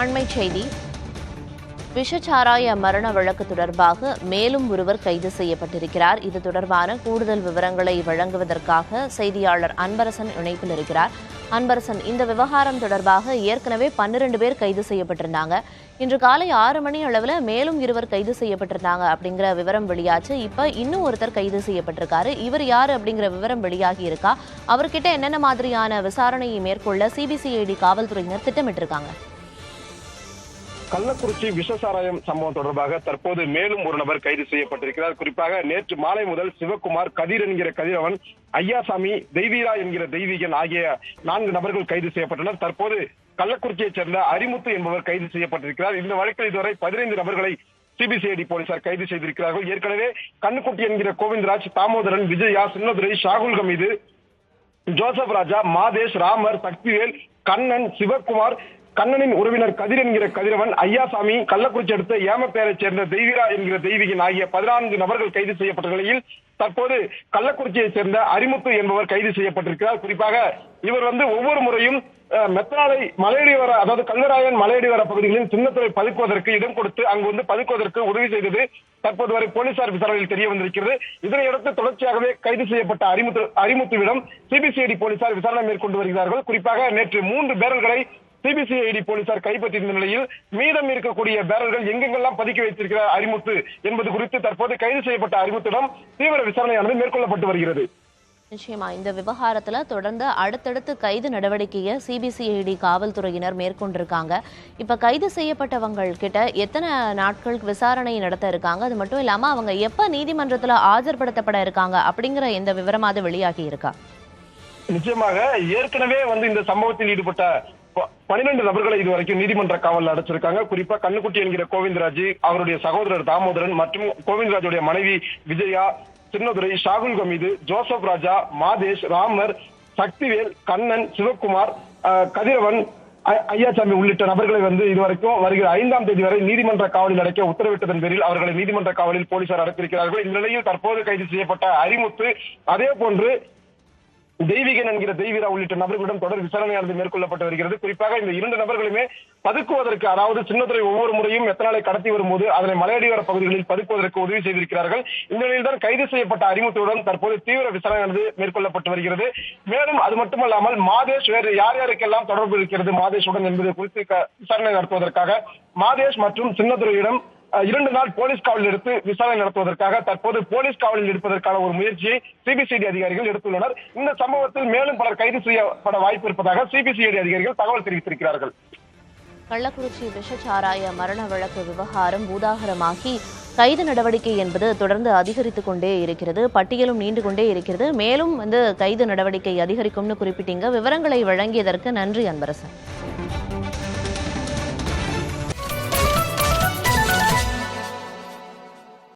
அண்மைச் செய்தி. விஷச்சாராய மரண வழக்கு தொடர்பாக மேலும் ஒருவர் கைது செய்யப்பட்டிருக்கிறார். இது தொடர்பான கூடுதல் விவரங்களை வழங்குவதற்காக செய்தியாளர் அன்பரசன் இணைப்பில் இருக்கிறார். அன்பரசன், இந்த விவகாரம் தொடர்பாக ஏற்கனவே 12 பேர் கைது செய்யப்பட்டிருந்தாங்க. இன்று காலை 6 மணி அளவில் மேலும் 2 கைது செய்யப்பட்டிருந்தாங்க அப்படிங்கிற விவரம் வெளியாச்சு. இப்ப இன்னும் ஒருத்தர் கைது செய்யப்பட்டிருக்காரு. இவர் யாரு அப்படிங்கிற விவரம் வெளியாகி இருக்கா? அவர்கிட்ட என்னென்ன மாதிரியான விசாரணையை மேற்கொள்ள சிபிசிஐடி காவல்துறையினர் திட்டமிட்டிருக்காங்க? கள்ளக்குறிச்சி விஷசாராயம் சம்பவம் தொடர்பாக தற்போது மேலும் ஒரு நபர் கைது செய்யப்பட்டிருக்கிறார். குறிப்பாக நேற்று மாலை முதல் சிவக்குமார், கதிர் என்கிற கதிரவன், ஐயாசாமி, தெய்வீரா என்கிற தெய்வீகன் ஆகிய 4 நபர்கள் கைது செய்யப்பட்டனர். தற்போது கள்ளக்குறிச்சியைச் சேர்ந்த அரிமுத்து என்பவர் கைது செய்யப்பட்டிருக்கிறார். இந்த வழக்கில் இதுவரை 15 நபர்களை சிபிசிஐடி போலீசார் கைது செய்திருக்கிறார்கள். ஏற்கனவே கண்ணுக்குட்டி என்கிற கோவிந்தராஜ், தாமோதரன், விஜயா, சின்னதுரை, ஷாகுல் ஹமீது, ஜோசப் ராஜா, மாதேஷ், ராமர், சக்திவேல், கண்ணன், சிவக்குமார், கண்ணனின் உறவினர் கதிர் என்கிற கதிரவன், ஐயாசாமி, கள்ளக்குறிச்சி அடுத்த ஏமப்பேரைச் சேர்ந்த தெய்வீரா என்கிற தெய்வீகன் ஆகிய 14 நபர்கள் கைது செய்யப்பட்ட நிலையில் தற்போது கள்ளக்குறிச்சியைச் சேர்ந்த அரிமுத்து என்பவர் கைது செய்யப்பட்டிருக்கிறார். குறிப்பாக இவர் ஒவ்வொரு முறையும் மெத்தனாலை மலையடிவார, அதாவது கல்வராயன் மலையடிவார பகுதிகளில் சின்னத்துறை பதுக்குவதற்கு இடம் கொடுத்து அங்கு பதுக்குவதற்கு உதவி செய்தது தற்போது வரை போலீசார் விசாரணையில் தெரிய வந்திருக்கிறது. இதனையடுத்து தொடர்ச்சியாகவே கைது செய்யப்பட்ட அரிமுத்துவிடம் சிபிசிஐடி போலீசார் விசாரணை மேற்கொண்டு வருகிறார்கள். குறிப்பாக நேற்று 3 பேரல்களை சிபிசிஐடி போலீசார் கைப்பற்றியிருந்த நிலையில் மீதம் இருக்கக்கூடிய பேரல்கள் எங்கெங்கெல்லாம் பதுக்கி வைத்திருக்கிறார் அரிமுத்து என்பது குறித்து தற்போது கைது செய்யப்பட்ட அரிமுத்திடம் தீவிர விசாரணையானது மேற்கொள்ளப்பட்டு வருகிறது. நிச்சயமா இந்த விவகாரத்துல தொடர்ந்து அடுத்தடுத்து கைது நடவடிக்கையை சிபிசிஐடி காவல்துறையினர் மேற்கொண்டிருக்காங்க. இப்ப கைது செய்யப்பட்டவங்க கிட்ட எத்தனை நாட்களுக்கு விசாரணை நடத்த இருக்காங்க? அது மட்டும் இல்லாம அவங்க எப்ப நீதிமன்றத்துல ஆஜர்படுத்தப்பட இருக்காங்க அப்படிங்கிற எந்த விவரமாவது வெளியாகி இருக்கா? நிச்சயமாக ஏற்கனவே இந்த சம்பவத்தில் ஈடுபட்ட 12 நபர்களை இதுவரைக்கும் நீதிமன்ற காவலில் அடைச்சிருக்காங்க. குறிப்பா கண்ணுக்குட்டி என்கிற கோவிந்தராஜ், அவருடைய சகோதரர் தாமோதரன் மற்றும் கோவிந்தராஜுடைய மனைவி விஜயா, சின்னதுரை, ஷாகுல் ஹமீது, ஜோசப் ராஜா, மாதேஷ், ராமர், சக்திவேல், கண்ணன், சிவக்குமார், கதிரவன், ஐயாசாமி உள்ளிட்ட நபர்களை இதுவரைக்கும் வருகிற 5ஆம் தேதி வரை நீதிமன்ற காவலில் அடைக்க உத்தரவிட்டதன் பேரில் அவர்களை நீதிமன்ற காவலில் போலீசார் அடைத்திருக்கிறார்கள். இந்த நிலையில் தற்போது கைது செய்யப்பட்ட அரிமுத்து, அதே போன்று தெய்வீகன் என்கிற தெய்வீரா உள்ளிட்ட நபர்களிடம் தொடர் விசாரணையானது மேற்கொள்ளப்பட்டு வருகிறது. குறிப்பாக இந்த 2 நபர்களுமே பதுக்குவதற்கு, அதாவது சின்னத்துறை ஒவ்வொரு முறையும் மெத்தனாலை கடத்தி வரும்போது அதனை மலையடிவார பகுதிகளில் பதுக்குவதற்கு உதவி செய்திருக்கிறார்கள். இந்த நிலையில் தான் கைது செய்யப்பட்ட அரிமுத்துடன் தற்போது தீவிர விசாரணையானது மேற்கொள்ளப்பட்டு வருகிறது. மேலும் அது மட்டுமல்லாமல் மாதேஷ் வேறு யார் யாருக்கெல்லாம் தொடர்பு இருக்கிறது மாதேஷுடன் என்பது குறித்து விசாரணை நடத்துவதற்காக மாதேஷ் மற்றும் சின்னத்துறையிடம் 2 நாள் போலீஸ் காவலில் எடுத்து விசாரணை நடத்துவதற்காக தற்போது போலீஸ் காவலில் எடுப்பதற்கான ஒரு முயற்சியை சிபிசிஐடி அதிகாரிகள் எடுத்துள்ளனர். இந்த சம்பவத்தில் மேலும் பலர் கைது செய்யப்பட வாய்ப்பு இருப்பதாக சிபிசிஐடி அதிகாரிகள் தகவல் தெரிவித்திருக்கிறார்கள். கள்ளக்குறிச்சி விஷச்சாராய மரண வழக்கு விவகாரம் பூதாகரமாகி கைது நடவடிக்கை என்பது தொடர்ந்து அதிகரித்துக் கொண்டே இருக்கிறது. பட்டியலும் நீண்டு கொண்டே இருக்கிறது. மேலும் கைது நடவடிக்கை அதிகரிக்கும்னு குறிப்பிட்டீங்க. விவரங்களை வழங்கியதற்கு நன்றி அன்பரசன்.